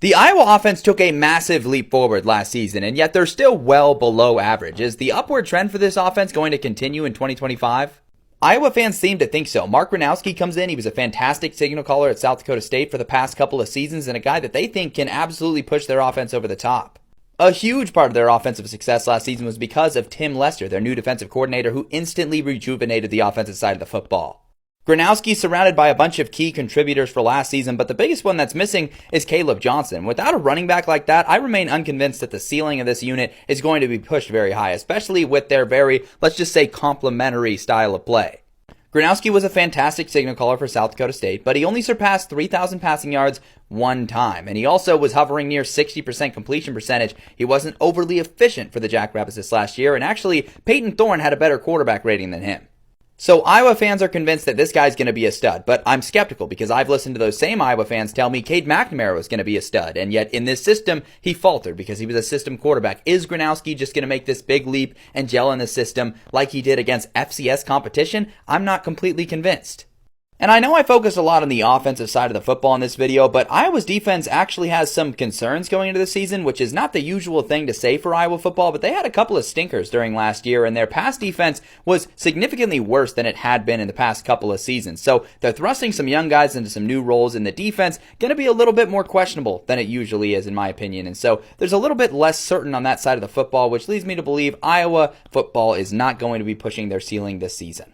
The Iowa offense took a massive leap forward last season, and yet they're still well below average. Is the upward trend for this offense going to continue in 2025? Iowa fans seem to think so. Mark Gronowski comes in. He was a fantastic signal caller at South Dakota State for the past couple of seasons, and a guy that they think can absolutely push their offense over the top. A huge part of their offensive success last season was because of Tim Lester, their new defensive coordinator, who instantly rejuvenated the offensive side of the football. Gronowski's surrounded by a bunch of key contributors for last season, but the biggest one that's missing is Caleb Johnson. Without a running back like that, I remain unconvinced that the ceiling of this unit is going to be pushed very high, especially with their very, let's just say, complementary style of play. Gronowski was a fantastic signal caller for South Dakota State, but he only surpassed 3,000 passing yards one time, and he also was hovering near 60% completion percentage. He wasn't overly efficient for the Jackrabbits this last year, and actually, Peyton Thorne had a better quarterback rating than him. So Iowa fans are convinced that this guy's going to be a stud, but I'm skeptical because I've listened to those same Iowa fans tell me Cade McNamara was going to be a stud, and yet in this system, he faltered because he was a system quarterback. Is Gronowski just going to make this big leap and gel in the system like he did against FCS competition? I'm not completely convinced. And I know I focused a lot on the offensive side of the football in this video, but Iowa's defense actually has some concerns going into the season, which is not the usual thing to say for Iowa football, but they had a couple of stinkers during last year, and their pass defense was significantly worse than it had been in the past couple of seasons. So they're thrusting some young guys into some new roles in the defense, going to be a little bit more questionable than it usually is, in my opinion. And so there's a little bit less certain on that side of the football, which leads me to believe Iowa football is not going to be pushing their ceiling this season.